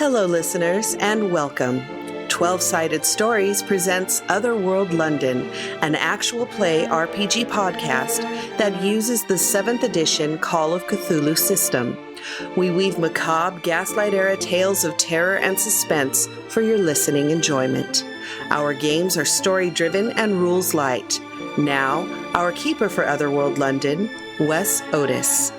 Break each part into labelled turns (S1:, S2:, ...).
S1: Hello, listeners, and welcome. 12-Sided Stories presents Otherworld London, an actual play RPG podcast that uses the 7th edition Call of Cthulhu system. We weave macabre, Gaslight-era tales of terror and suspense for your listening enjoyment. Our games are story-driven and rules-light. Now, our keeper for Otherworld London, Wes Otis.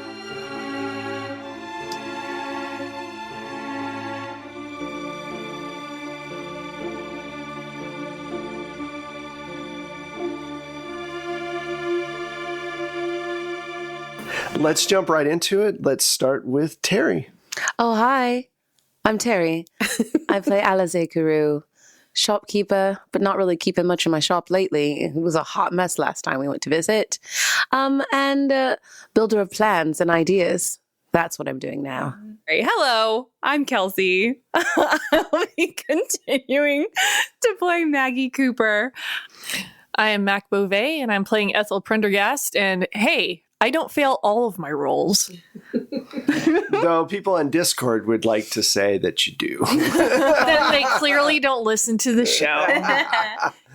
S2: Let's jump right into it. Let's start with Terry.
S3: Oh, hi. I'm Terry. I play Alize Kuru, shopkeeper, but not really keeping much in my shop lately. It was a hot mess last time we went to visit. And builder of plans and ideas. That's what I'm doing now.
S4: Hello, I'm Kelsey. I'll be continuing to play Maggie Cooper. I am Mac Beauvais, and I'm playing Ethel Prendergast. And hey, I don't fail all of my roles.
S2: Though people on Discord would like to say that you do.
S4: Then they clearly don't listen to the show.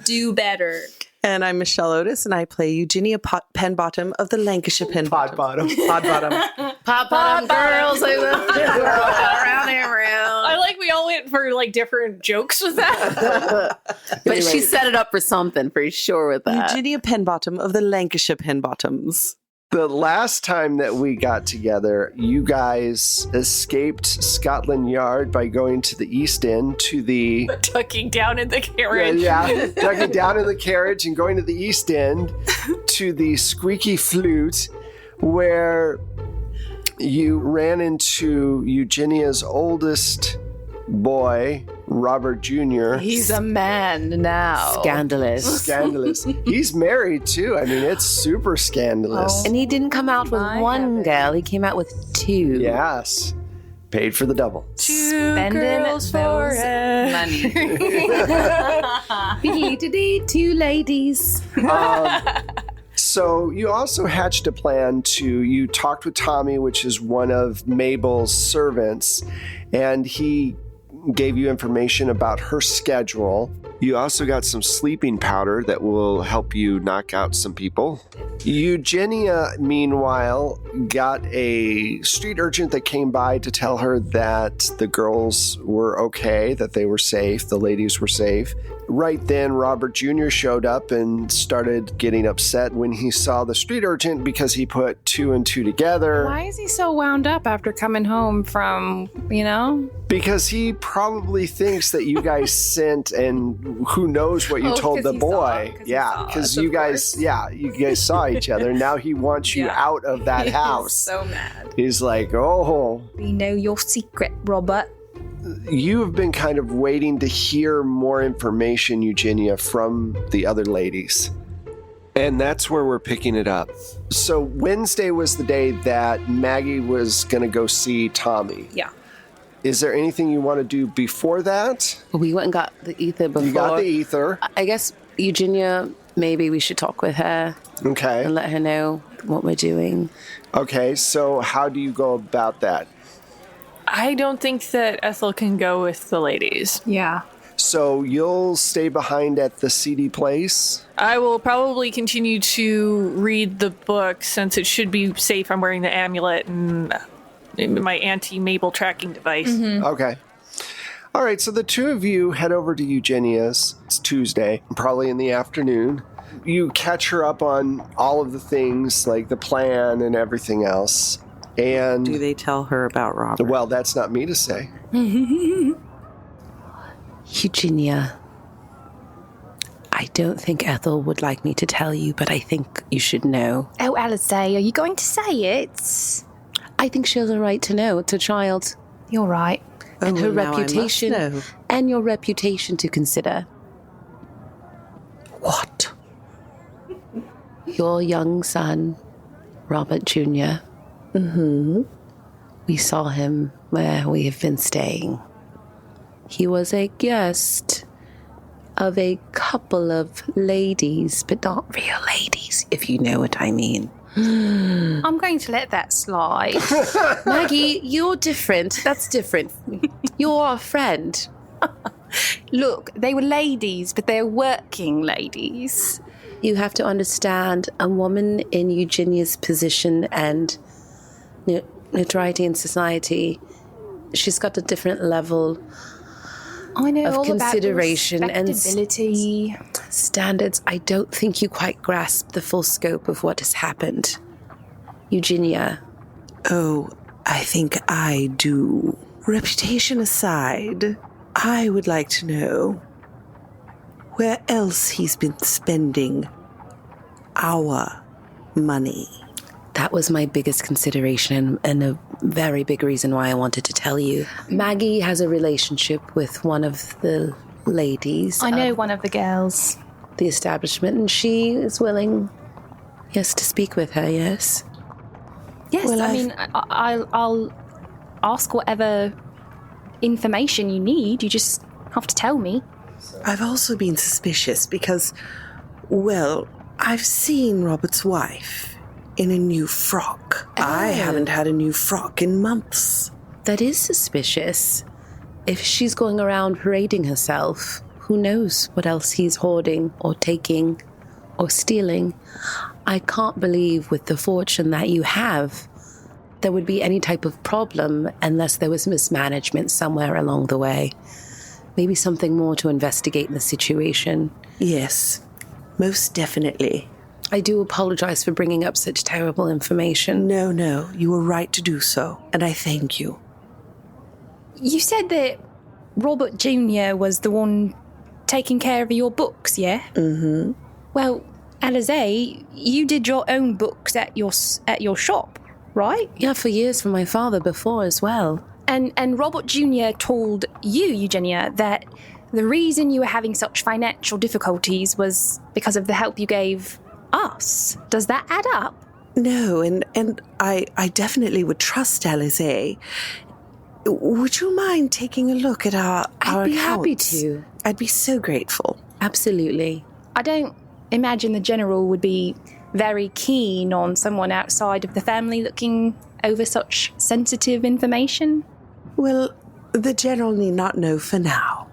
S5: Do better.
S1: And I'm Michelle Otis, and I play Eugenia Penbottom of the Lancashire Penbottom.
S2: Podbottom.
S3: Pop girls around and around.
S4: I like we all went for like different jokes with that.
S3: But she set it up for something, for sure, with that.
S1: Eugenia Penbottom of the Lancashire Penbottoms.
S2: The last time that we got together, you guys escaped Scotland Yard by going to the East End to the...
S4: Tucking down in the carriage.
S2: Yeah, ducking down in the carriage and going to the East End to the Squeaky Flute, where you ran into Eugenia's oldest boy, Robert Jr.
S5: He's a man now.
S3: Scandalous.
S2: Scandalous. He's married too. I mean, it's super scandalous.
S3: And he didn't come out with one girl. He came out with two.
S2: Yes. Paid for the double.
S5: Spending
S4: girls
S5: those
S4: for
S5: money.
S3: Two ladies.
S2: So you also hatched a plan you talked with Tommy, which is one of Mabel's servants, and he gave you information about her schedule. You also got some sleeping powder that will help you knock out some people. Eugenia, meanwhile, got a street urchin that came by to tell her that the girls were okay, that they were safe, the ladies were safe. Right then, Robert Jr. showed up and started getting upset when he saw the street urchin because he put two and two together.
S5: Why is he so wound up after coming home from,
S2: Because he probably thinks that you guys sent, and who knows what you told the boy. Because you guys saw each other. Now he wants you out of that house.
S5: He's so mad.
S2: He's like, oh.
S5: We know your secret, Robert.
S2: You have been kind of waiting to hear more information, Eugenia, from the other ladies. And that's where we're picking it up. So Wednesday was the day that Maggie was going to go see Tommy.
S5: Yeah.
S2: Is there anything you want to do before that?
S3: We went and got the ether before.
S2: You got the ether.
S3: I guess Eugenia, maybe we should talk with her.
S2: Okay.
S3: And let her know what we're doing.
S2: Okay, so how do you go about that?
S4: I don't think that Ethel can go with the ladies.
S5: Yeah.
S2: So you'll stay behind at the CD place?
S4: I will probably continue to read the book since it should be safe. I'm wearing the amulet and my anti-Mabel tracking device.
S5: Mm-hmm.
S2: Okay. All right, so the two of you head over to Eugenia's. It's Tuesday, probably in the afternoon. You catch her up on all of the things, like the plan and everything else. And
S1: Do they tell her about Robert?
S2: well, that's not me to say.
S3: Eugenia, I don't think Ethel would like me to tell you, but I think you should know.
S5: Oh, Alice, are you going to say it?
S3: I think she has a right to know. It's a child.
S5: You're right.
S3: And her
S1: now I must
S3: reputation,
S1: know.
S3: and your reputation to consider.
S1: What?
S3: Your young son, Robert Jr.
S1: Mm-hmm.
S3: We saw him where we have been staying. He was a guest of a couple of ladies, but not real ladies, if you know what I mean.
S5: I'm going to let that slide.
S3: Maggie, you're different. That's different. You're our friend.
S5: Look, they were ladies, but they're working ladies.
S3: You have to understand, a woman in Eugenia's position and notoriety in society, she's got a different level
S5: I know
S3: of
S5: all
S3: consideration
S5: about
S3: and
S5: respectability.
S3: standards. I don't think you quite grasp the full scope of what has happened. Eugenia.
S1: Oh, I think I do. Reputation aside, I would like to know where else he's been spending our money.
S3: That was my biggest consideration and a very big reason why I wanted to tell you. Maggie has a relationship with one of the ladies
S5: I know
S3: of
S5: one of the girls.
S3: the establishment, and she is willing, yes, to speak with her, yes.
S5: Yes,
S1: Well,
S5: I mean, I'll ask whatever information you need. You just have to tell me.
S1: I've also been suspicious because, well, I've seen Robert's wife in a new frock. I haven't had a new frock in months.
S3: That is suspicious. If she's going around parading herself, who knows what else he's hoarding or taking or stealing. I can't believe with the fortune that you have, there would be any type of problem unless there was mismanagement somewhere along the way. Maybe something more to investigate in the situation.
S1: Yes, most definitely.
S3: I do apologize for bringing up such terrible information.
S1: No, you were right to do so, and I thank you.
S5: You said that Robert Jr. was the one taking care of your books, yeah?
S1: Mm-hmm.
S5: Well, Alizé, you did your own books at your shop, right?
S3: Yeah, for years from my father before as well.
S5: And Robert Jr. told you, Eugenia, that the reason you were having such financial difficulties was because of the help you gave us. Does that add up?
S1: No, and I definitely would trust Alizé. Would you mind taking a look at our
S3: I'd be happy
S1: accounts?
S3: to.
S1: I'd be so grateful.
S3: Absolutely.
S5: I don't imagine the general would be very keen on someone outside of the family looking over such sensitive information.
S1: Well, the general need not know for now.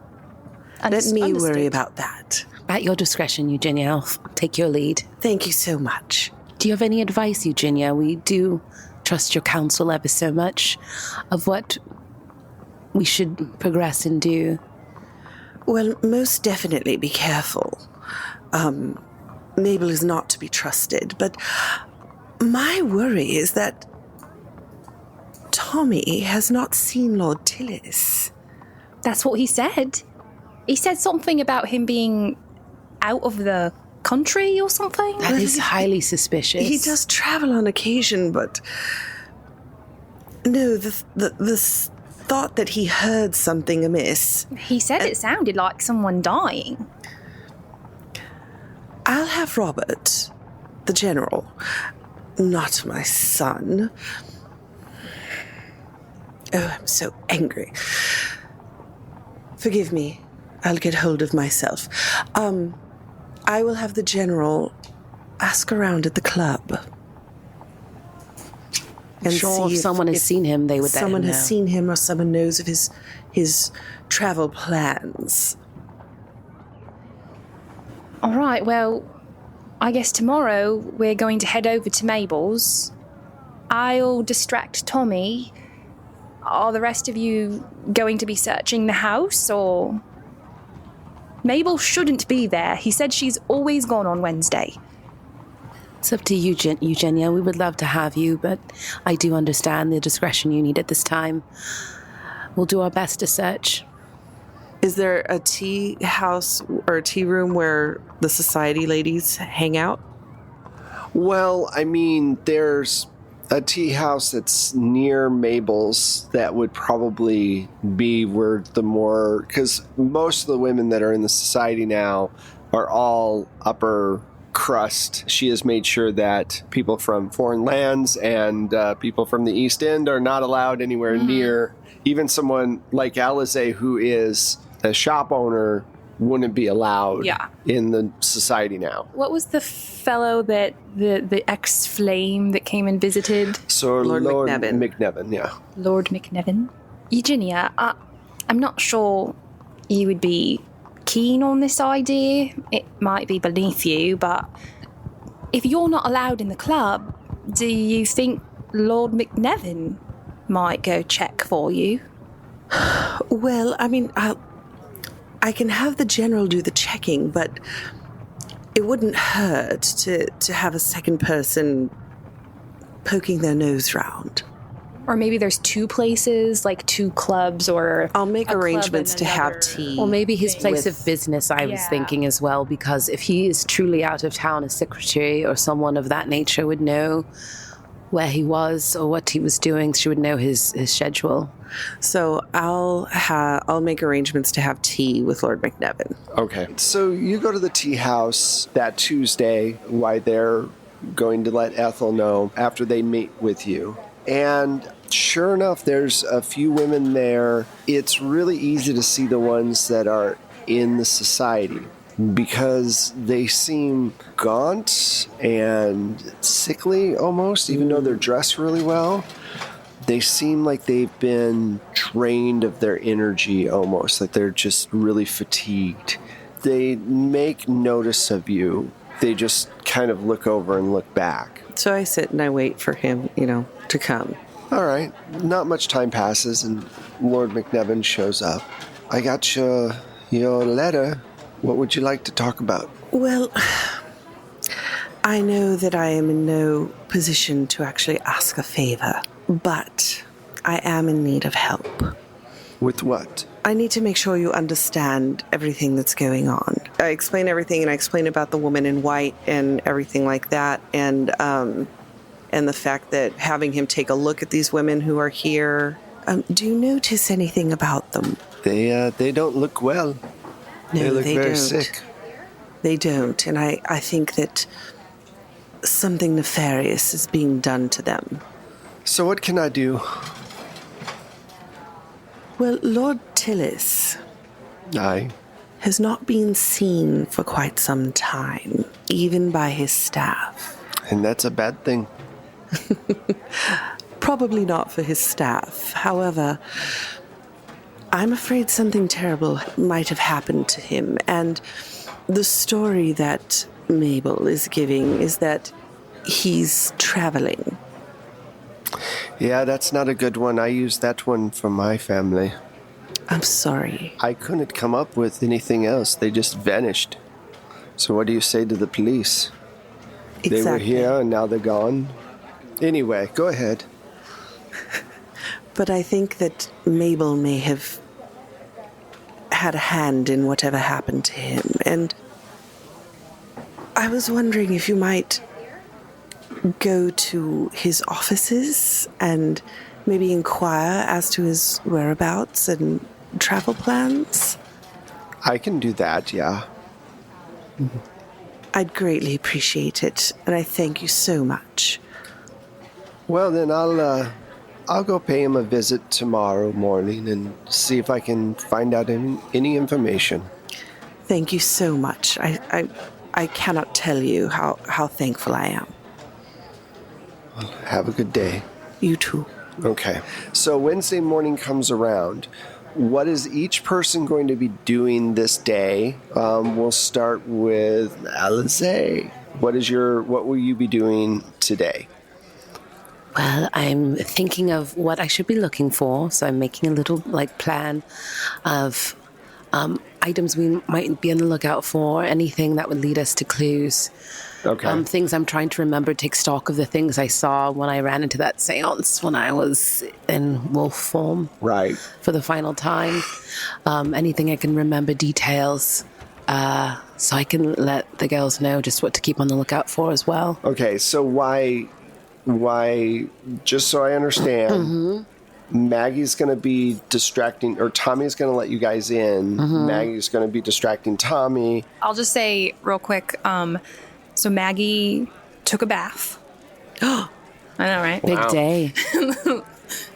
S1: Let me worry about that.
S3: At your discretion, Eugenia. I'll take your lead.
S1: Thank you so much.
S3: Do you have any advice, Eugenia? We do trust your counsel ever so much of what we should progress and do.
S1: Well, most definitely be careful. Mabel is not to be trusted, but my worry is that Tommy has not seen Lord Tillis.
S5: That's what he said. He said something about him being out of the country or something.
S3: That is highly suspicious.
S1: He does travel on occasion, but no, the thought that he heard something amiss.
S5: He said it sounded like someone dying.
S1: I'll have Robert, the general, not my son. Oh, I'm so angry. Forgive me. I'll get hold of myself. I will have the general ask around at the club.
S3: I'm sure if someone has seen him, they would let him
S1: someone
S3: know.
S1: has seen him or someone knows of his travel plans.
S5: All right, well, I guess tomorrow we're going to head over to Mabel's. I'll distract Tommy. Are the rest of you going to be searching the house, or...? Mabel shouldn't be there. He said she's always gone on Wednesday.
S3: It's up to you, Eugenia. We would love to have you, but I do understand the discretion you need at this time. We'll do our best to search.
S1: Is there a tea house or a tea room where the society ladies hang out?
S2: Well, I mean, there's a tea house that's near Mabel's that would probably be where the more... Because most of the women that are in the society now are all upper crust. She has made sure that people from foreign lands and people from the East End are not allowed anywhere near. Even someone like Alizé, who is a shop owner, wouldn't be allowed
S5: Yeah.
S2: in the society now.
S5: What was the fellow that the ex-flame that came and visited?
S2: So
S1: Lord McNevin.
S2: McNevin, yeah.
S5: Lord McNevin? Eugenia, I'm not sure you would be keen on this idea. It might be beneath you, but if you're not allowed in the club, do you think Lord McNevin might go check for you?
S1: Well, I mean, I can have the general do the checking, but it wouldn't hurt to have a second person poking their nose round.
S5: Or maybe there's two places, like two clubs, or
S1: I'll make
S5: a club
S1: arrangements
S5: and
S1: to have
S5: another-
S1: tea.
S3: Or maybe his place
S1: with-
S3: of business, I was
S5: Yeah.
S3: thinking as well, because if he is truly out of town, a secretary or someone of that nature would know where he was or what he was doing. She would know his schedule.
S1: So I'll make arrangements to have tea with Lord McNevin.
S2: Okay. So you go to the tea house that Tuesday while they're going to let Ethel know after they meet with you. And sure enough, there's a few women there. It's really easy to see the ones that are in the society because they seem gaunt and sickly almost, even though they're dressed really well. They seem like they've been drained of their energy almost, like they're just really fatigued. They make notice of you. They just kind of look over and look back.
S1: So I sit and I wait for him, to come.
S2: All right. Not much time passes, and Lord McNevin shows up. I got your letter. What would you like to talk about?
S1: Well, I know that I am in no position to actually ask a favor, but I am in need of help.
S2: With what?
S1: I need to make sure you understand everything that's going on. I explain everything, and I explain about the woman in white and everything like that, and the fact that having him take a look at these women who are here. Do you notice anything about them?
S2: They don't look well.
S1: No,
S2: they look very
S1: don't.
S2: sick.
S1: They don't, and I think that something nefarious is being done to them.
S2: So what can I do?
S1: Well, Lord Tillis
S2: Aye.
S1: has not been seen for quite some time, even by his staff.
S2: And that's a bad thing.
S1: Probably not for his staff. However, I'm afraid something terrible might have happened to him, and the story that Mabel is giving is that he's traveling.
S2: Yeah, that's not a good one. I used that one for my family.
S1: I'm sorry.
S2: I couldn't come up with anything else. They just vanished. So what do you say to the police? They were here and now they're gone? Anyway, go ahead.
S1: But I think that Mabel may have had a hand in whatever happened to him, and I was wondering if you might go to his offices and maybe inquire as to his whereabouts and travel plans.
S2: I can do that, yeah.
S1: I'd greatly appreciate it, and I thank you so much.
S2: Well, then I'll go pay him a visit tomorrow morning and see if I can find out any information.
S1: Thank you so much. I cannot tell you how thankful I am.
S2: Have a good day.
S1: You too.
S2: Okay. So Wednesday morning comes around. What is each person going to be doing this day? We'll start with Alize. What will you be doing today?
S3: Well, I'm thinking of what I should be looking for, so I'm making a little plan of items we might be on the lookout for, anything that would lead us to clues.
S2: Okay.
S3: Things I'm trying to remember, take stock of the things I saw when I ran into that seance when I was in wolf form.
S2: Right.
S3: For the final time. Anything I can remember, details, so I can let the girls know just what to keep on the lookout for as well.
S2: Okay, so why, just so I understand, Maggie's going to be distracting, or Tommy's going to let you guys in. Maggie's going to be distracting Tommy.
S5: I'll just say real quick, so Maggie took a bath. I know, right?
S3: Big
S2: Wow.
S3: day.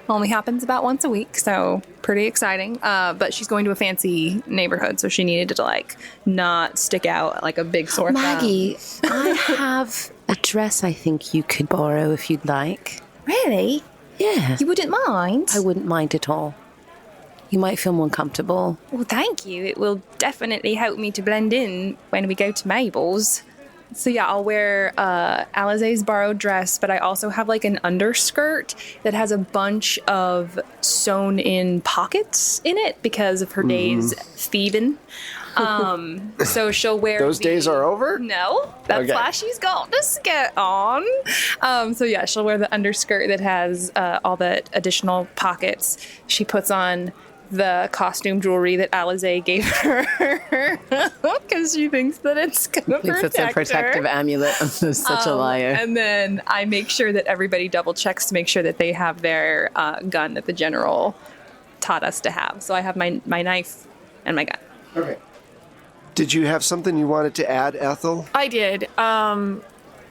S5: Only happens about once a week, so pretty exciting. But she's going to a fancy neighborhood, so she needed to like not stick out like a big sore thumb.
S3: Maggie, I have a dress I think you could borrow if you'd like.
S5: Really?
S3: Yeah.
S5: You wouldn't mind?
S3: I wouldn't mind at all. You might feel more comfortable.
S5: Well, thank you. It will definitely help me to blend in when we go to Mabel's. So yeah, I'll wear Alize's borrowed dress, but I also have like an underskirt that has a bunch of sewn in pockets in it because of her days thieving. So she'll wear
S2: Those days are over?
S5: No, that's
S2: Okay.
S5: why she's got the skirt on. So yeah, she'll wear the underskirt that has all the additional pockets. She puts on the costume jewelry that Alize gave her because she thinks that it's gonna
S3: Thinks it's a
S5: protect
S3: protective
S5: her.
S3: amulet. I'm such a liar.
S5: And then I make sure that everybody double checks to make sure that they have their gun that the general taught us to have. So I have my knife and my gun.
S2: Okay. Did you have something you wanted to add, Ethel?
S4: I did.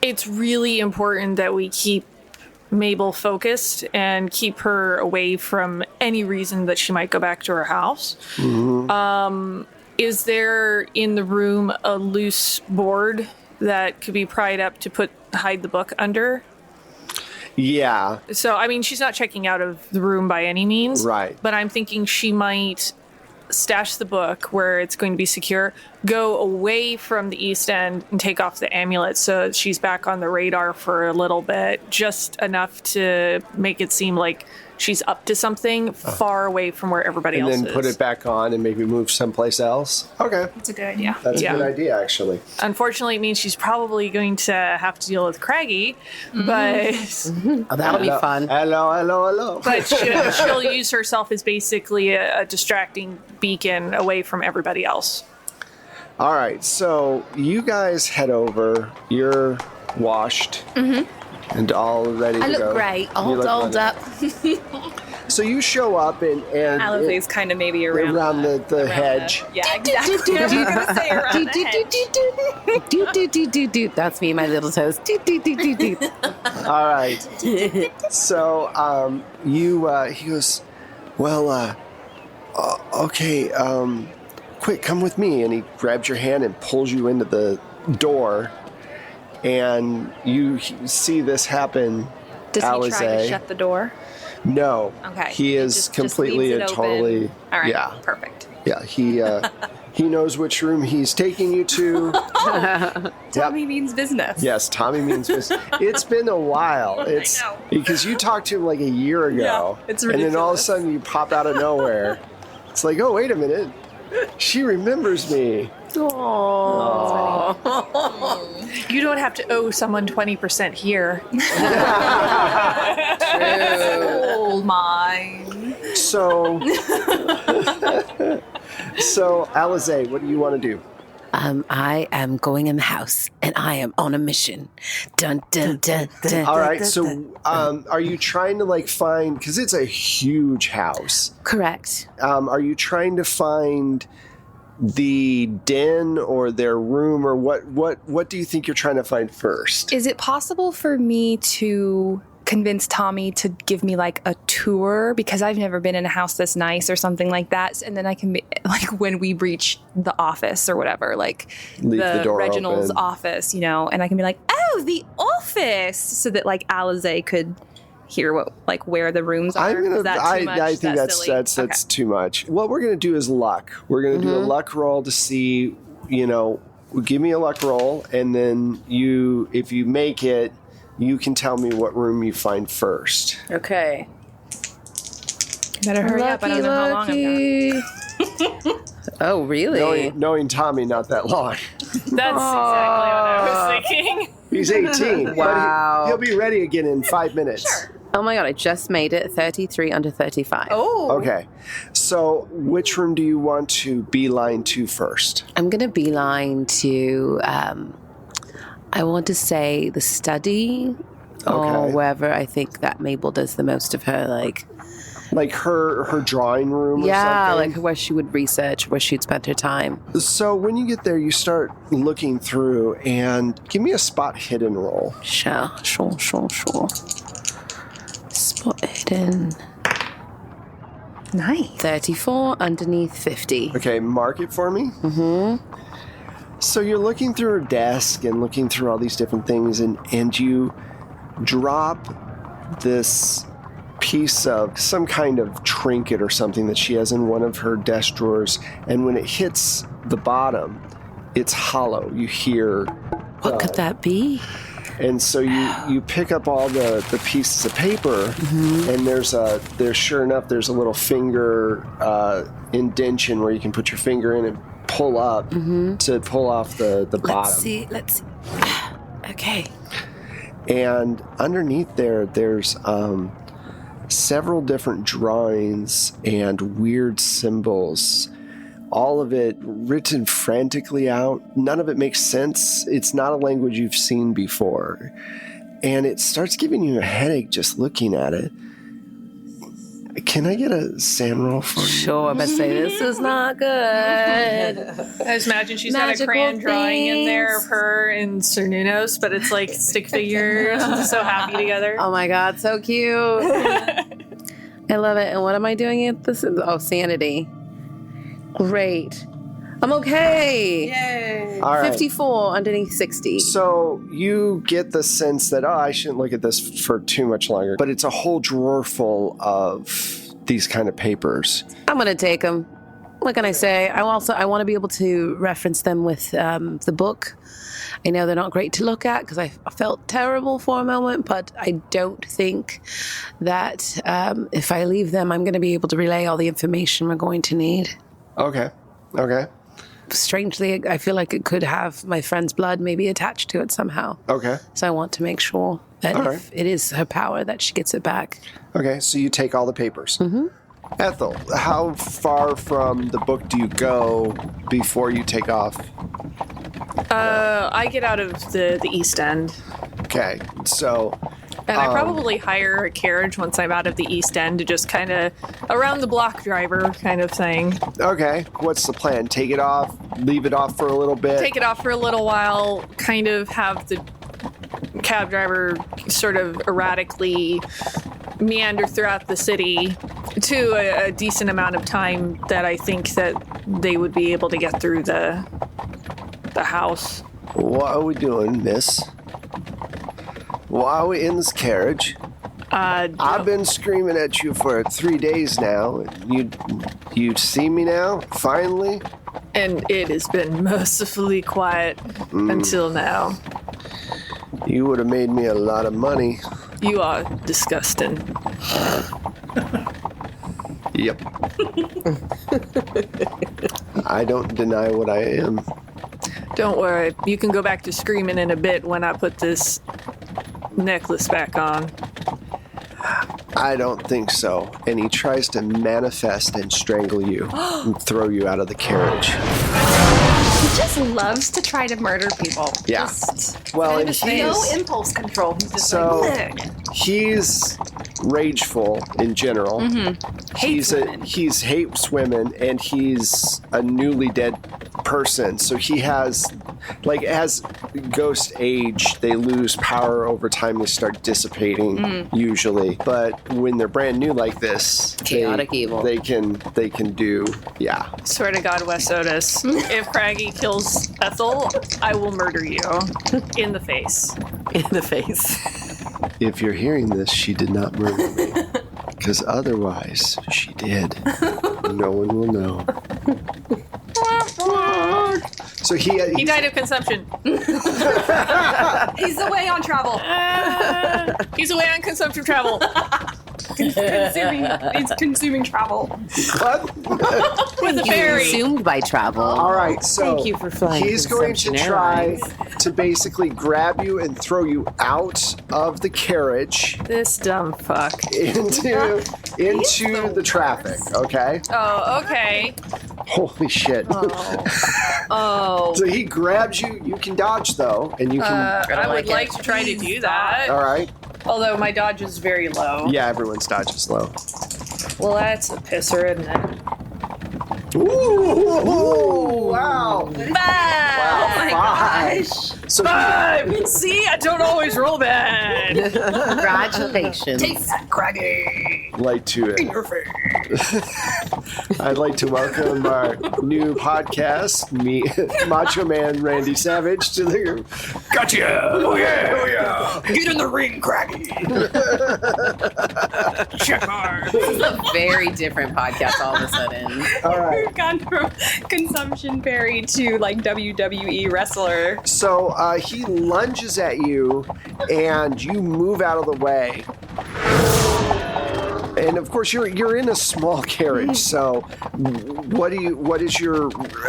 S4: It's really important that we keep Mabel focused and keep her away from any reason that she might go back to her house. Is there in the room a loose board that could be pried up to hide the book under?
S2: Yeah.
S4: So, I mean, she's not checking out of the room by any means.
S2: Right.
S4: But I'm thinking she might stash the book where it's going to be secure, go away from the East End and take off the amulet so she's back on the radar for a little bit, just enough to make it seem like she's up to something far away from where everybody
S2: And
S4: else
S2: then
S4: is.
S2: put it back on and maybe move someplace else? Okay.
S5: That's a good idea.
S2: That's
S4: Yeah.
S2: a good idea, actually.
S4: Unfortunately, it means she's probably going to have to deal with Craggy, but
S3: Oh, that'll be fun.
S2: Hello.
S4: but she'll use herself as basically a distracting beacon away from everybody else.
S2: All right, so you guys head over. You're washed and all ready
S3: I
S2: to go.
S3: look great.
S2: You
S3: All
S2: look
S3: dolled
S2: wonderful.
S3: up.
S2: So you show up and
S5: Alize's kind of maybe around
S2: the hedge.
S5: Yeah, exactly. I was gonna say around the hedge.
S3: That's me, my little toes.
S2: All right. So he goes, well, okay, quick, come with me. And he grabs your hand and pulls you into the door. And you see this happen.
S5: Does he
S2: Alize.
S5: try to shut the door?
S2: No.
S5: Okay.
S2: He is
S5: just
S2: completely
S5: leaves
S2: and
S5: it
S2: totally.
S5: open. All right.
S2: Yeah.
S5: Perfect.
S2: Yeah. He knows which room he's taking you to.
S5: Tommy means business.
S2: Yes, Tommy means business. It's been a while. It's
S5: know.
S2: because you talked to him like a year ago.
S5: Yeah, it's
S2: And then all of a
S5: ridiculous.
S2: sudden you pop out of nowhere. It's like, oh, wait a minute. She remembers me.
S4: You don't have to owe someone 20% here.
S5: All mine.
S2: So, Alize, what do you want to do?
S3: I am going in the house, and I am on a mission. Dun dun dun dun.
S2: All right. So, are you trying to like find? Because it's a huge house.
S3: Correct.
S2: Are you trying to find the den or their room, or what do you think you're trying to find first?
S5: Is it possible for me to convince Tommy to give me like a tour, because I've never been in a house this nice or something like that, and then I can be like, when we reach the office or whatever, like
S2: Leave the door
S5: Reginald's
S2: open.
S5: office, you know, and I can be like, oh, the office, so that like Alize could hear where the rooms are. Is that too much?
S2: I think that's
S5: silly?
S2: that's too much. What we're gonna do is luck. We're gonna do a luck roll to see, give me a luck roll, and then if you make it, you can tell me what room you find first.
S3: Okay.
S5: Better hurry up. I don't know how long I've got.
S3: Oh, really?
S2: Knowing Tommy not that long.
S4: That's exactly what I was thinking.
S2: He's 18.
S3: Wow.
S2: But he'll be ready again in 5 minutes.
S3: Oh my god! I just made it 33 under 35.
S5: Oh.
S2: Okay. So which room do you want to beeline to first?
S3: I'm gonna beeline to. I want to say the study, or
S2: Okay.
S3: wherever I think that Mabel does the most of her
S2: Like her drawing room or
S3: yeah,
S2: something?
S3: like where she would research, where she'd spend her time.
S2: So when you get there, you start looking through, and give me a spot hidden roll.
S3: Sure. Spot hidden.
S5: Nice.
S3: 34 underneath 50.
S2: Okay, mark it for me. So you're looking through her desk and looking through all these different things, and you drop this piece of some kind of trinket or something that she has in one of her desk drawers, and when it hits the bottom, it's hollow. You hear...
S3: What could that be?
S2: And so you pick up all the pieces of paper, and there's sure enough, there's a little finger indentation where you can put your finger in and pull up to pull off the bottom.
S3: Let's see. Okay.
S2: And underneath there's several different drawings and weird symbols. All of it written frantically out. None of it makes sense. It's not a language you've seen before. And it starts giving you a headache just looking at it. Can I get a sand roll for you?
S3: Sure, but say this is not good.
S4: I just imagine she's got a
S3: Magical
S4: crayon drawing in there
S3: things.
S4: of her and Sir Nunos, but it's like stick figures. So happy together.
S3: Oh my God, so cute. I love it. And what am I doing it? This is, sanity. Great. I'm okay.
S1: Yay.
S2: All right.
S3: 54 underneath 60.
S2: So you get the sense that, I shouldn't look at this for too much longer. But it's a whole drawer full of these kind of papers.
S3: I'm going to take them. What can I say? I want to be able to reference them with the book. I know they're not great to look at because I felt terrible for a moment, but I don't think that if I leave them, I'm going to be able to relay all the information we're going to need.
S2: Okay.
S3: Strangely, I feel like it could have my friend's blood maybe attached to it somehow.
S2: Okay.
S3: So I want to make sure that
S2: All
S3: if it is her power, that she gets it back.
S2: Okay, so you take all the papers. Ethel, how far from the book do you go before you take off?
S4: I get out of the East End.
S2: Okay, so...
S4: And I probably hire a carriage once I'm out of the East End to just kind of around the block driver kind of thing.
S2: Okay, what's the plan? Take it off, leave it off for a little bit?
S4: Take it off for a little while, kind of have the cab driver sort of erratically meander throughout the city to a decent amount of time that I think that they would be able to get through the house.
S2: What are we doing, miss? Why are we in this carriage? I've been screaming at you for 3 days now. You see me now, finally?
S4: And it has been mercifully quiet until now.
S2: You would have made me a lot of money.
S4: You are disgusting.
S2: Yep. I don't deny what I am.
S4: Don't worry. You can go back to screaming in a bit when I put this necklace back on.
S2: I don't think so. And he tries to manifest and strangle you and throw you out of the carriage.
S6: He just loves to try to murder people.
S2: Yeah.
S6: Just
S2: Well, and
S6: no impulse control. He's just
S2: so
S6: like,
S2: he's rageful in general. He hates women, and he's a newly dead person. So he has, like, as ghosts age, they lose power over time. They start dissipating usually. But when they're brand new like this,
S3: Chaotic evil.
S2: They can do, yeah.
S4: Swear to God, Wes Otis, if Craggy kills Ethel, I will murder you in the face.
S1: In the face.
S2: If you're hearing this, she did not murder me. Because otherwise, she did. No one will know. So
S4: He died of consumption.
S6: he's away on travel.
S4: He's away on consumption travel.
S6: He's consuming travel.
S2: What?
S4: With a fairy.
S3: Consumed by travel.
S2: All right, so
S1: Thank you for flying
S2: he's going to
S1: Consumption
S2: try
S1: Airlines.
S2: to basically grab you and throw you out of the carriage
S4: This dumb fuck.
S2: into the traffic. Okay.
S4: Oh, okay.
S2: Holy shit.
S4: Oh.
S2: So he grabs you. You can dodge though, and you can.
S4: I would like to try to do that.
S2: All right.
S4: Although my dodge is very low.
S2: Yeah, everyone's dodge is low.
S4: Well, that's a pisser, isn't it?
S2: Ooh! Wow!
S4: Five!
S2: Wow!
S4: Oh my
S2: Five. So
S4: Five! See, I don't always roll bad.
S3: Congratulations.
S4: Take that, Craggy.
S2: like to I'd like to welcome our new podcast, me, Macho Man Randy Savage, to the Gotcha! Oh yeah!
S7: Get in the ring, Craggy! Check mark!
S3: This is a very different podcast all of a sudden.
S2: All right.
S5: We've gone from consumption fairy to like WWE wrestler.
S2: So he lunges at you, and you move out of the way. And of course, you're in a small carriage. So,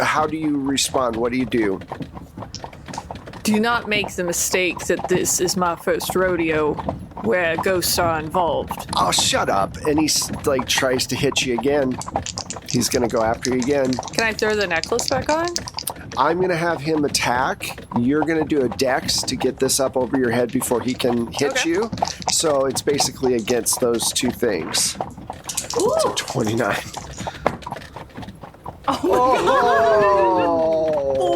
S2: how do you respond? What do you do?
S4: Do not make the mistake that this is my first rodeo where ghosts are involved.
S2: Oh, shut up! And he like tries to hit you again. He's gonna go after you again.
S4: Can I throw the necklace back on?
S2: I'm gonna have him attack. You're gonna do a dex to get this up over your head before he can hit you. So it's basically against those two things. Ooh. It's a 29. Oh,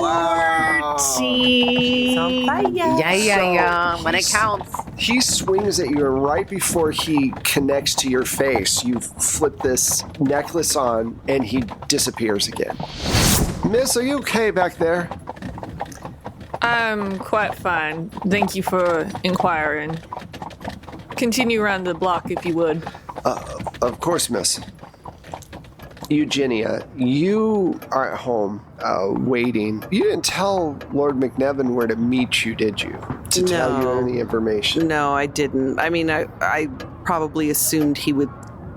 S2: wow.
S5: 14.
S3: Yeah. When it counts.
S2: He swings at you, and right before he connects to your face, you flip this necklace on, and he disappears again. Miss, are you okay back there?
S4: I'm quite fine. Thank you for inquiring. Continue around the block if you would.
S2: Of course, miss. Eugenia, you are at home waiting. You didn't tell Lord McNevin where to meet you, did you? To tell you any information?
S1: No, I didn't. I mean, I probably assumed he would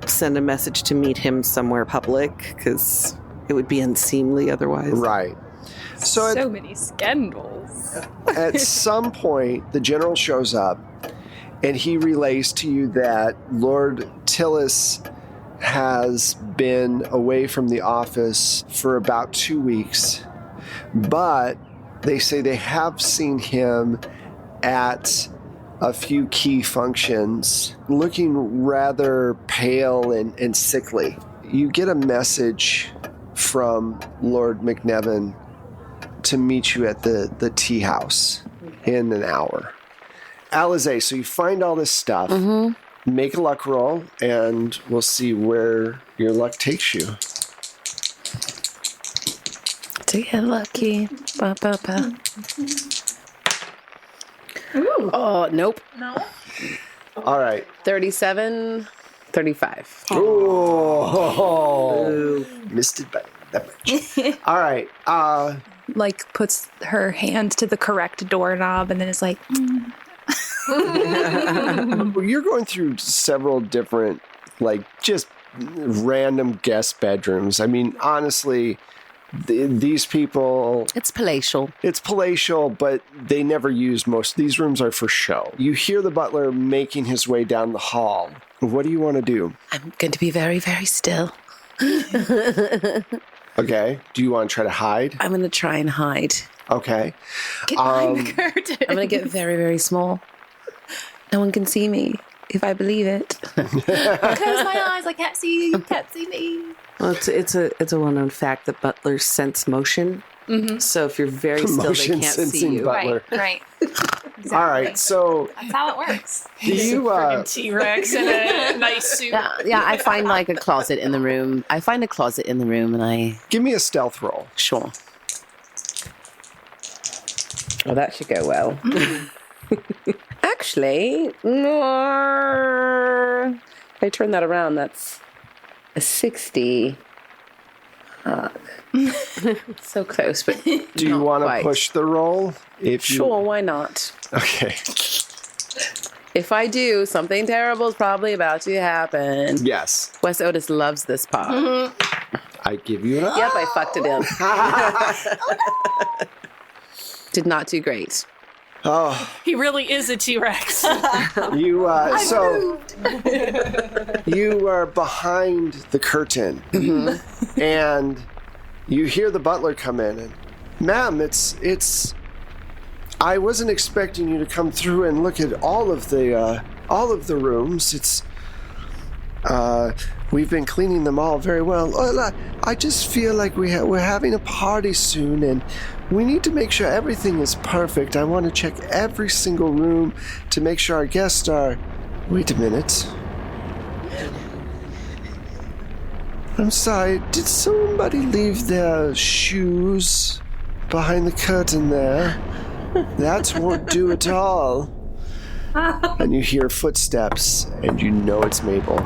S1: send a message to meet him somewhere public, because it would be unseemly otherwise.
S2: Right.
S5: So many scandals.
S2: At some point, the general shows up, and he relays to you that Lord Tillis has been away from the office for about 2 weeks, but they say they have seen him at a few key functions, looking rather pale and sickly. You get a message from Lord McNevin to meet you at the tea house in an hour. Alize, so you find all this stuff. Mm-hmm. Make a luck roll, and we'll see where your luck takes you.
S3: To get lucky. Ba, ba, ba.
S5: Ooh.
S3: Oh, nope.
S5: No.
S2: All right.
S3: 37, 35.
S2: Oh, missed it by that much. All right.
S5: Like puts her hand to the correct doorknob and then is like,
S2: You're going through several different, like, just random guest bedrooms. I mean, honestly, these people...
S3: It's palatial.
S2: It's palatial, but they never use most. These rooms are for show. You hear the butler making his way down the hall. What do you want to do?
S3: I'm going to be very, very still.
S2: Okay. Do you want to try to hide?
S3: I'm going to try and hide.
S2: Okay.
S5: get behind the curtain.
S3: I'm going to get very, very small. No one can see me, if I believe it.
S5: Close my eyes, I can't see you, you can't see me.
S1: Well, it's a well-known fact that butlers sense motion. Mm-hmm. So if you're very still, they can't see you.
S2: Butler.
S5: Right. Exactly.
S2: All right, so
S5: that's how it works.
S2: you
S4: T-Rex in a nice suit.
S3: Yeah, I find like a closet in the room. And I...
S2: give me a stealth roll.
S3: Sure. Oh, that should go well. Actually, if I turn that around, that's a 60. So close, but
S2: do you want to push the roll?
S3: Sure, why not?
S2: Okay.
S3: If I do, something terrible is probably about to happen.
S2: Yes.
S3: Wes Otis loves this part. Mm-hmm.
S2: I give you an...
S3: Yep, I fucked it in. Did not do great.
S2: Oh.
S4: He really is a T-Rex.
S2: You you are behind the curtain, and you hear the butler come in. And, ma'am, it's. I wasn't expecting you to come through and look at all of the rooms. It's. We've been cleaning them all very well. I just feel like we're having a party soon, and we need to make sure everything is perfect. I want to check every single room to make sure our guests are... Wait a minute. I'm sorry, did somebody leave their shoes behind the curtain there? That won't do at all. And you hear footsteps, and you know it's Mabel.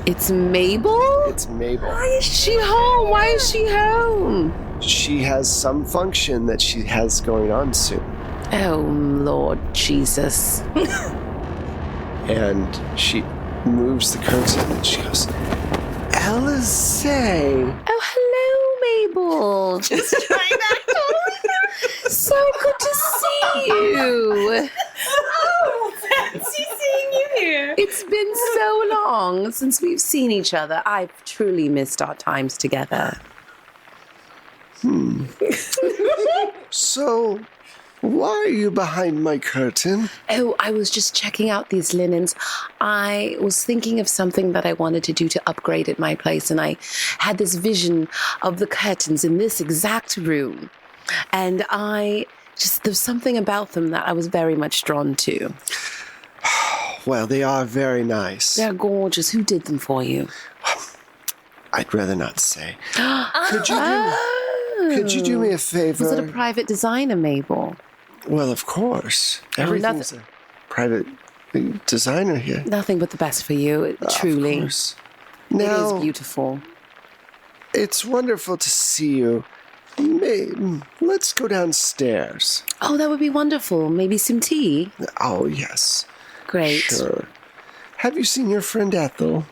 S3: It's Mabel?
S2: It's Mabel.
S3: Why is she home? Why is she home?
S2: She has some function that she has going on soon.
S3: Oh, Lord Jesus.
S2: And she moves the curtain, and she goes, Alizé.
S3: Oh, hello, Mabel. Just trying that. So good to see you.
S6: Oh, fancy seeing you here.
S3: It's been so long since we've seen each other. I've truly missed our times together.
S2: So, why are you behind my curtain?
S3: Oh, I was just checking out these linens. I was thinking of something that I wanted to do to upgrade at my place, and I had this vision of the curtains in this exact room. And there's something about them that I was very much drawn to.
S2: Well, they are very nice.
S3: They're gorgeous. Who did them for you?
S2: I'd rather not say. Could you do me a favor?
S3: Was it a private designer, Mabel?
S2: Well, of course. Everything's a private designer here.
S3: Nothing but the best for you, truly.
S2: Of course.
S3: It
S2: Now,
S3: is beautiful.
S2: it's wonderful to see you. Let's go downstairs.
S3: Oh, that would be wonderful. Maybe some tea?
S2: Oh, yes.
S3: Great.
S2: Sure. Have you seen your friend Ethel?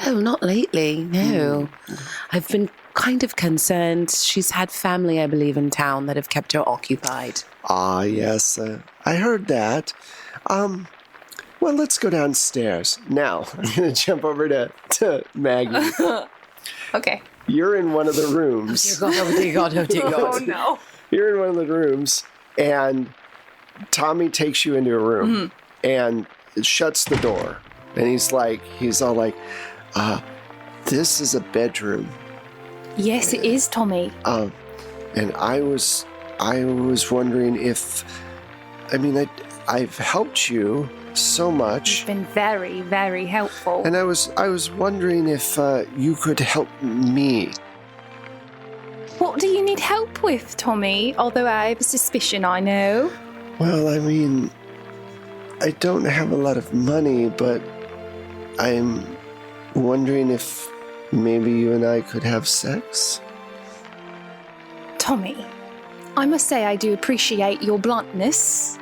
S3: Oh, not lately, no. I've been kind of concerned. She's had family, I believe, in town that have kept her occupied.
S2: Ah, yes. I heard that. Well, let's go downstairs. Now, I'm going to jump over to Maggie.
S6: Okay.
S2: You're in one of the rooms.
S3: Oh, dear God, oh, dear God.
S6: Oh, no.
S2: You're in one of the rooms, and Tommy takes you into a room and shuts the door. And he's all like, this is a bedroom.
S5: Yes, it is, Tommy.
S2: And I was wondering if, I've helped you so much.
S5: You've been very, very helpful.
S2: And I was wondering if you could help me.
S5: What do you need help with, Tommy? Although I have a suspicion, I know.
S2: Well, I don't have a lot of money, but I'm wondering if maybe you and I could have sex.
S5: Tommy, I must say I do appreciate your bluntness.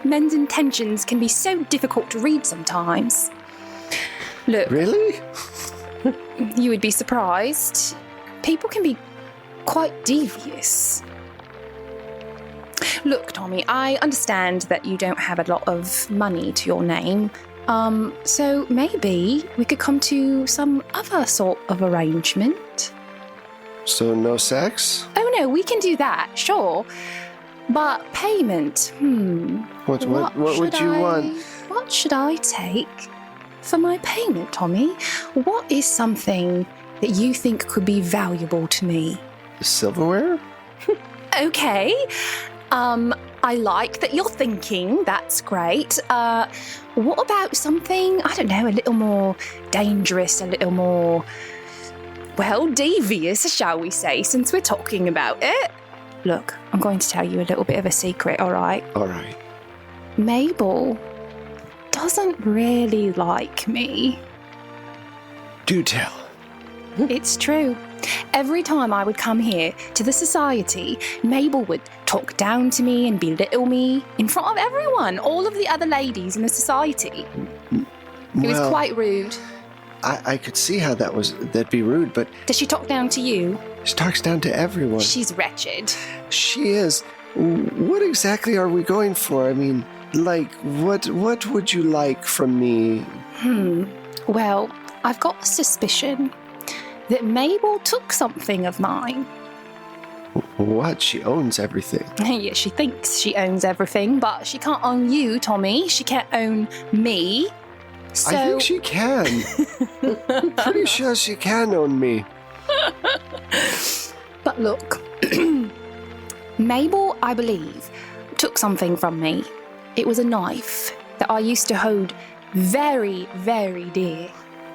S5: Men's intentions can be so difficult to read sometimes. Look,
S2: Really?
S5: you would be surprised. People can be quite devious. Look, Tommy, I understand that you don't have a lot of money to your name. So maybe we could come to some other sort of arrangement.
S2: So no sex?
S5: Oh no, we can do that, sure. But payment,
S2: What would you want?
S5: What should I take for my payment, Tommy? What is something that you think could be valuable to me?
S2: Silverware?
S5: Okay. I like that you're thinking. That's great. What about something, I don't know, a little more dangerous, a little more, well, devious, shall we say, since we're talking about it? Look, I'm going to tell you a little bit of a secret, all right?
S2: All right.
S5: Mabel doesn't really like me.
S2: Do tell.
S5: It's true. Every time I would come here to the society, Mabel would talk down to me and belittle me in front of everyone, all of the other ladies in the society. It was quite rude.
S2: I could see how that'd be rude, but
S5: Does she talk down to you?
S2: she talks down to everyone.
S5: She's wretched.
S2: She is. What exactly are we going for? What would you like from me?
S5: Well, I've got a suspicion that Mabel took something of mine.
S2: What? She owns everything.
S5: Yeah, she thinks she owns everything, but she can't own you, Tommy. She can't own me. So,
S2: I think she can. Pretty sure she can own me.
S5: but look, Mabel, I believe, took something from me. It was a knife that I used to hold very, very dear.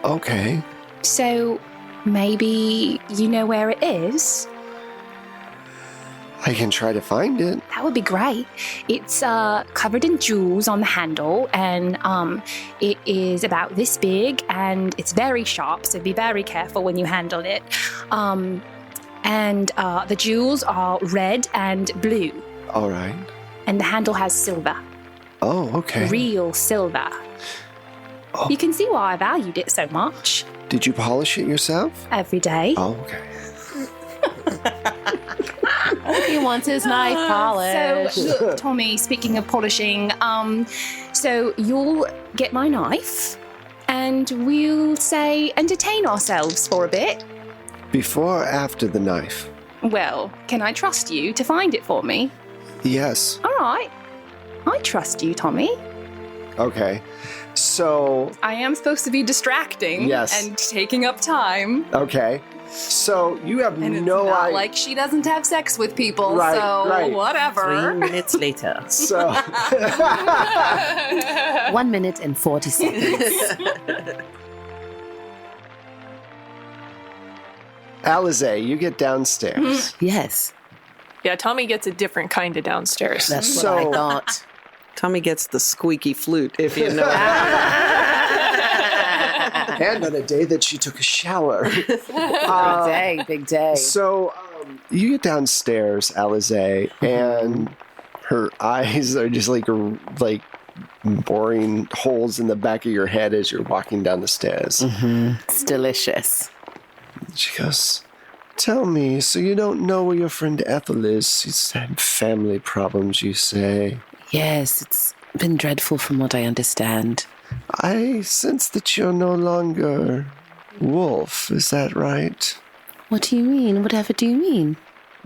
S2: Okay.
S5: So maybe you know where it is?
S2: I can try to find it.
S5: That would be great. It's covered in jewels on the handle, and it is about this big, and it's very sharp, so be very careful when you handle it. And the jewels are red and blue,
S2: All right.
S5: and the handle has silver.
S2: Oh, okay.
S5: Real silver.
S2: Oh.
S5: You can see why I valued it so much.
S2: Did you polish it yourself?
S5: Every day.
S2: Oh, okay.
S3: He wants his knife polished.
S5: So, look, Tommy, speaking of polishing, so you'll get my knife, and we'll say entertain ourselves for a bit.
S2: Before or after the knife?
S5: Well, can I trust you to find it for me?
S2: Yes.
S5: All right. I trust you, Tommy.
S2: Okay. So,
S5: I am supposed to be distracting
S2: Yes.
S5: and taking up time.
S2: okay. So you have
S5: And it's
S2: no
S5: not
S2: idea.
S5: like she doesn't have sex with people,
S2: Right,
S5: so
S2: right.
S1: 3
S5: whatever.
S1: minutes later.
S2: So
S3: 1 minute and 40 seconds.
S2: Alize, you get downstairs.
S1: Yes,
S4: Yeah, Tommy gets a different kind of downstairs.
S1: that's
S2: So-
S1: what I thought. Tommy gets the squeaky flute, if you know.
S2: And on a day that she took a shower.
S3: Big day.
S2: So you get downstairs, Alize, and her eyes are just like boring holes in the back of your head as you're walking down the stairs.
S3: It's delicious.
S2: She goes, "Tell me, so you don't know where your friend Ethel is? She's had family problems, you say.
S3: Yes, it's been dreadful from what I understand.
S2: I sense that you're no longer wolf, is that right?
S3: What do you mean? Whatever do you mean?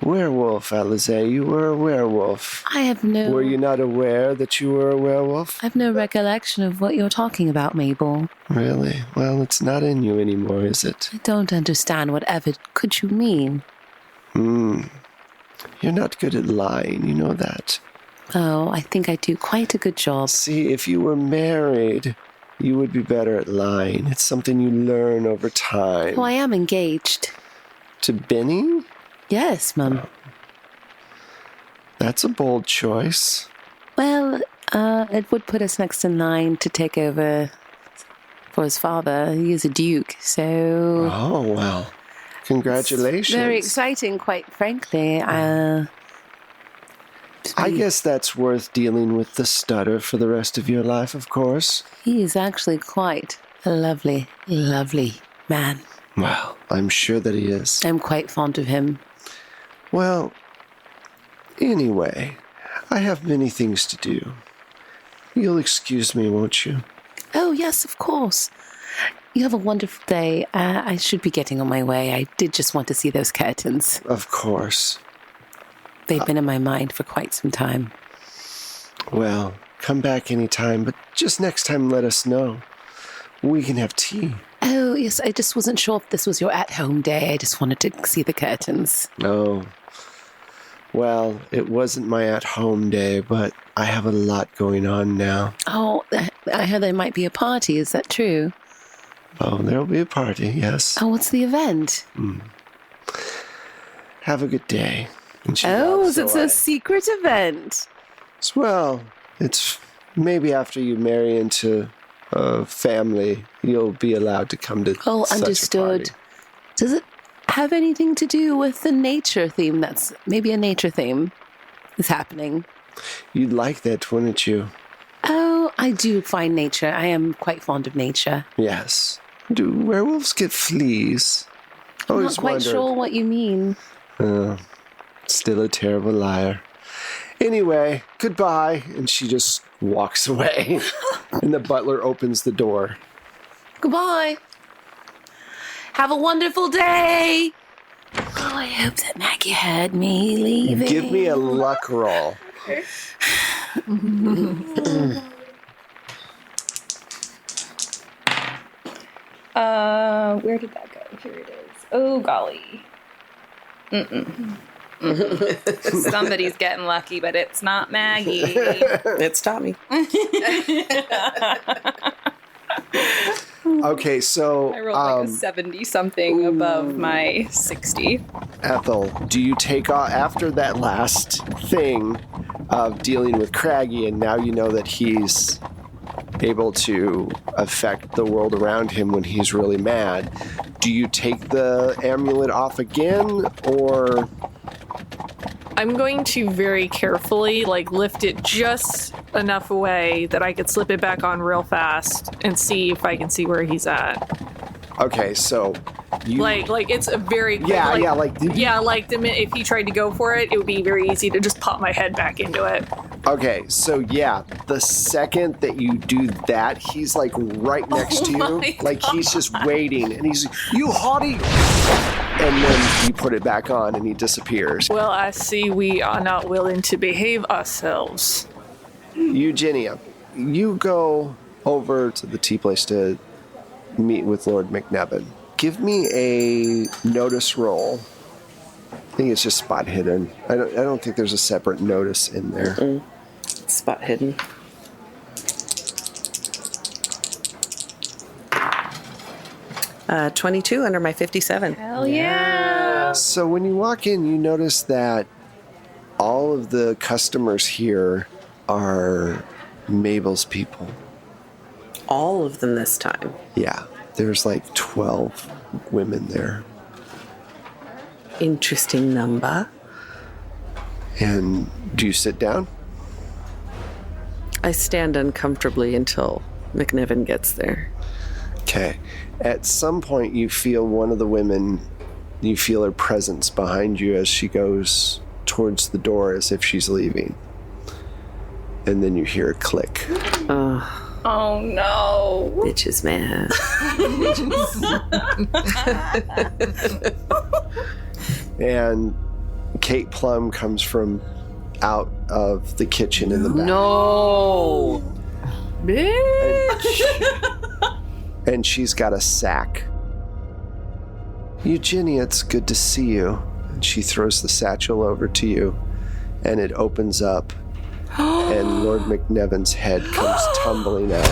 S2: Werewolf, Alize, you were a werewolf.
S3: I have no...
S2: Were you not aware that you were a werewolf?
S3: I have no recollection of what you're talking about, Mabel.
S2: Really? Well, it's not in you anymore, is it?
S3: I don't understand whatever could you mean.
S2: You're not good at lying, you know that.
S3: Oh, I think I do quite a good job.
S2: See, if you were married, you would be better at lying. It's something you learn over time.
S3: Oh, I am engaged.
S2: To Benny?
S3: Yes, Mum.
S2: That's a bold choice.
S3: Well, it would put us next in line to take over for his father. He is a duke, so...
S2: Oh, well. Congratulations.
S3: Very exciting, quite frankly.
S2: I guess that's worth dealing with the stutter for the rest of your life, of course.
S3: He is actually quite a lovely, lovely man.
S2: Well, I'm sure that he is.
S3: I'm quite fond of him.
S2: Well, anyway, I have many things to do. You'll excuse me, won't you?
S3: Oh, yes, of course. You have a wonderful day. I should be getting on my way. I did just want to see those curtains.
S2: Of course.
S3: They've been in my mind for quite some time.
S2: Well, come back anytime, but just next time let us know. We can have tea.
S3: Oh, yes, I just wasn't sure if this was your at-home day. I just wanted to see the curtains.
S2: Oh. Well, it wasn't my at-home day, but I have a lot going on now.
S3: Oh, I heard there might be a party. Is that true?
S2: Oh, there'll be a party, yes.
S3: Oh, what's the event?
S2: Have a good day. And she
S3: Oh,
S2: walks
S3: so it's
S2: away.
S3: a secret event.
S2: Well, it's maybe after you marry into a family, you'll be allowed to come to
S3: Oh,
S2: such a
S3: understood.
S2: party.
S3: Does it have anything to do with the nature theme? That's maybe a nature theme is happening.
S2: You'd like that, wouldn't you?
S3: Oh, I do find nature. I am quite fond of nature.
S2: Yes. Do werewolves get fleas?
S3: I'm
S2: Always
S3: not quite
S2: wondered.
S3: sure what you mean.
S2: Still a terrible liar. Anyway, goodbye. And she just walks away. And the butler opens the door.
S3: Goodbye. Have a wonderful day. Oh, I hope that Maggie heard me leaving.
S2: Give me a luck roll.
S5: Where did that go? Here it is. Oh, golly. Somebody's getting lucky, but it's not Maggie.
S1: It's Tommy.
S2: Okay, so
S5: I rolled like a 70 something above my 60.
S2: Ethel, do you take off after that last thing of dealing with Craggy, and now you know that he's able to affect the world around him when he's really mad? Do you take the amulet off again, or?
S4: I'm going to very carefully lift it just enough away that I could slip it back on real fast and see if I can see where he's at.
S2: Okay, so you
S4: Like it's a very quick,
S2: yeah.
S4: the minute if he tried to go for it, it would be very easy to just pop my head back into it.
S2: Okay, so yeah, the second that you do that, he's right next to you, he's just waiting, and he's you hottie, and then you put it back on, and he disappears.
S4: Well, I see we are not willing to behave ourselves.
S2: Eugenia, you go over to the tea place to meet with Lord McNevin. Give me a notice roll. I think it's just spot hidden. I don't think there's a separate notice in there.
S1: Mm-mm. Spot hidden. Uh, 22 under my 57.
S5: Hell yeah.
S2: So when you walk in, you notice that all of the customers here are Mabel's people.
S1: All of them this time.
S2: Yeah, there's 12 women there.
S1: Interesting number.
S2: And do you sit down?
S1: I stand uncomfortably until McNevin gets there.
S2: Okay. At some point, you feel one of the women, you feel her presence behind you as she goes towards the door as if she's leaving. And then you hear a click.
S5: Oh no.
S1: Bitch is mad.
S2: And Kate Plum comes from out of the kitchen in the back.
S3: No.
S2: And she's got a sack. Eugenia, it's good to see you. And she throws the satchel over to you, and it opens up, and Lord McNevin's head comes tumbling out.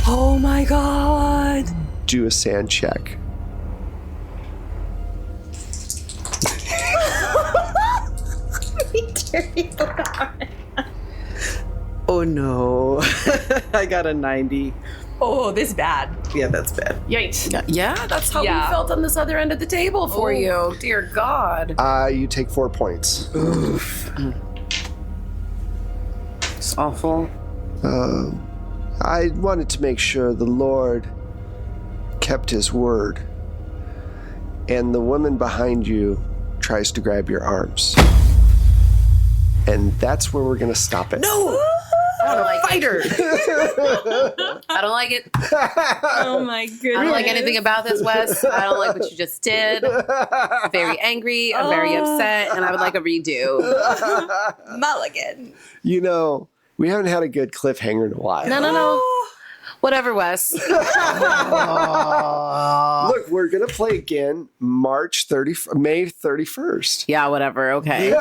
S1: Oh my god.
S2: Do a sand check.
S1: Oh no. I got a 90.
S6: Oh, this bad.
S1: Yeah, that's bad.
S4: Yikes.
S3: Yeah, that's how we felt on this other end of the table for you. Dear God.
S2: You take 4 points.
S1: Oof.
S3: It's awful.
S2: I wanted to make sure the Lord kept his word. And the woman behind you tries to grab your arms. And that's where we're going to stop it.
S1: No!
S3: I don't like
S1: Fighter!
S3: I don't like it.
S5: Oh my goodness.
S3: I don't like anything about this, Wes. I don't like what you just did. I'm very angry. I'm very upset. And I would like a redo.
S5: Mulligan.
S2: You know, we haven't had a good cliffhanger in a while.
S3: No. Whatever, Wes.
S2: Look, we're going to play again May 31st.
S3: Yeah, whatever. Okay.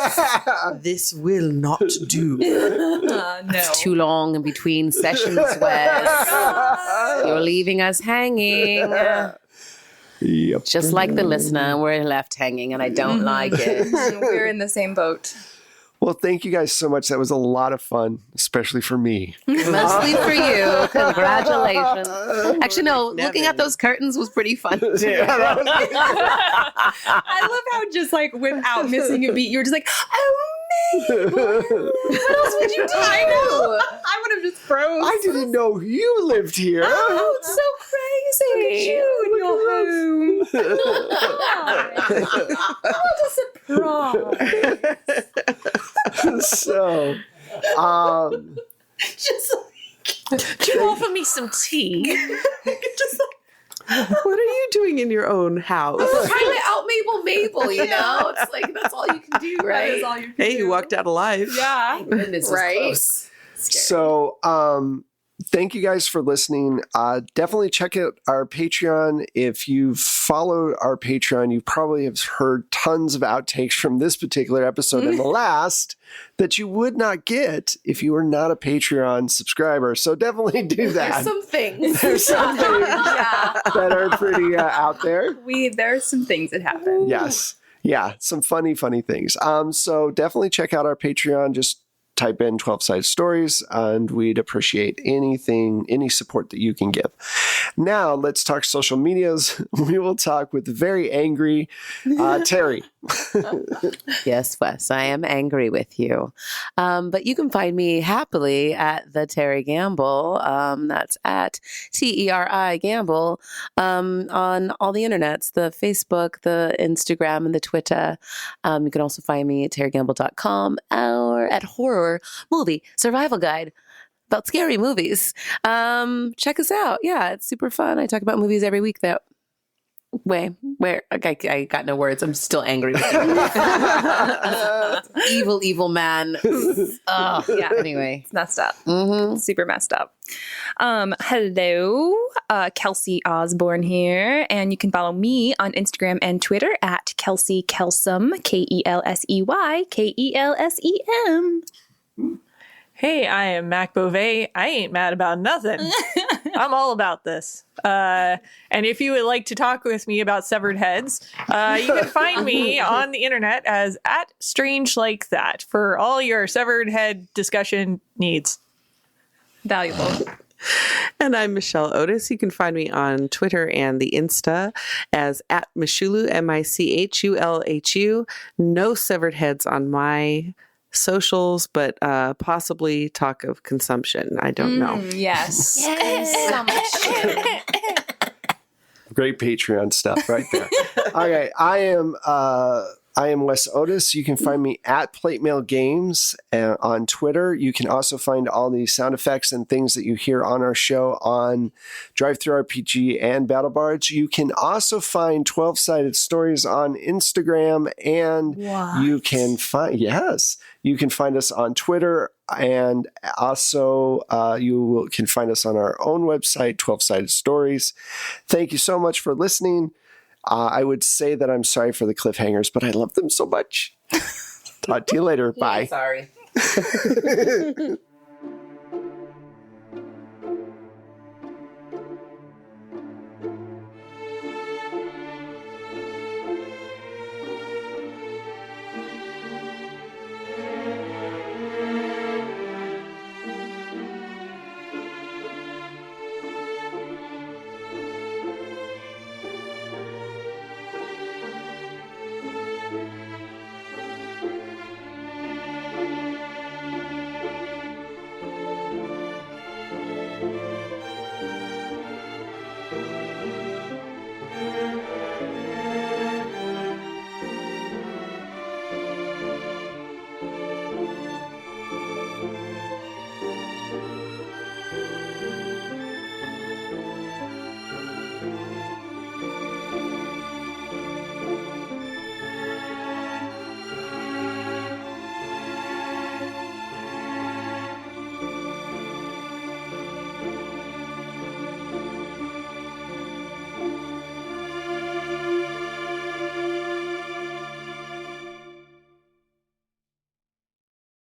S1: This will not do.
S5: No.
S3: It's too long in between sessions, Wes. You're leaving us hanging.
S2: Yep.
S3: Just like the listener, we're left hanging, and I don't like it.
S5: We're in the same boat.
S2: Well, thank you guys so much. That was a lot of fun, especially for me.
S3: Mostly for you. Congratulations. Actually, no, looking at those curtains was pretty fun, too.
S5: I love how just without missing a beat, you were just like, oh, Mabel. What else would you do? I know. I would have just froze.
S2: I didn't know you lived here.
S5: Oh, it's so crazy. Look at you and your home. What a surprise.
S2: So,
S4: Just could you offer me some tea?
S1: What are you doing in your own house?
S3: Trying to out Mabel, you know? It's like, that's all you can do, right?
S5: That is all you can
S1: Hey,
S5: do.
S1: you walked out alive.
S5: Yeah.
S3: Goodness,
S5: Right.
S3: was close.
S2: so thank you guys for listening. Definitely check out our Patreon. If you've followed our Patreon, you probably have heard tons of outtakes from this particular episode and the last that you would not get if you were not a Patreon subscriber. So definitely do that.
S3: There's some things.
S2: There's some things
S6: Yeah.
S2: that are pretty out there.
S6: There are some things that happen.
S2: Yes. Yeah, some funny things. So definitely check out our Patreon. Just type in 12-Sided Stories, and we'd appreciate any support that you can give. Now, let's talk social medias. We will talk with the very angry Terry.
S3: Yes, Wes, I am angry with you. But you can find me happily at the Terry Gamble. That's at TERI Gamble on all the internets, the Facebook, the Instagram, and the Twitter. You can also find me at terrygamble.com or at Horror Movie Survival Guide about scary movies. Check us out. Yeah, it's super fun. I talk about movies every week that way. Where I got no words. I'm still angry with you. evil man. Oh, yeah. Anyway,
S5: It's messed up.
S3: mm-hmm.
S5: Super messed up. Hello, Kelsey Osborne here, and you can follow me on Instagram and Twitter at Kelsey Kelsum, KELSEY KELSEM.
S4: Hey, I am Mac Beauvais. I ain't mad about nothing. I'm all about this. And if you would like to talk with me about severed heads, you can find me on the internet as at Strange Like That for all your severed head discussion needs.
S5: Valuable.
S1: And I'm Michelle Otis. You can find me on Twitter and the Insta as at Michulu, MICHULHU. No severed heads on my socials, but possibly talk of consumption. I don't know.
S5: Yes. Consumption.
S2: Great Patreon stuff right there. Okay, I am Wes Otis. You can find me at Plate Mail Games on Twitter. You can also find all the sound effects and things that you hear on our show on Drive-Thru RPG and Battle Bards. You can also find 12-Sided Stories on Instagram, and you can find us on Twitter, and also can find us on our own website, 12-Sided Stories. Thank you so much for listening. I would say that I'm sorry for the cliffhangers, but I love them so much. Talk to you later. Bye.
S3: Sorry.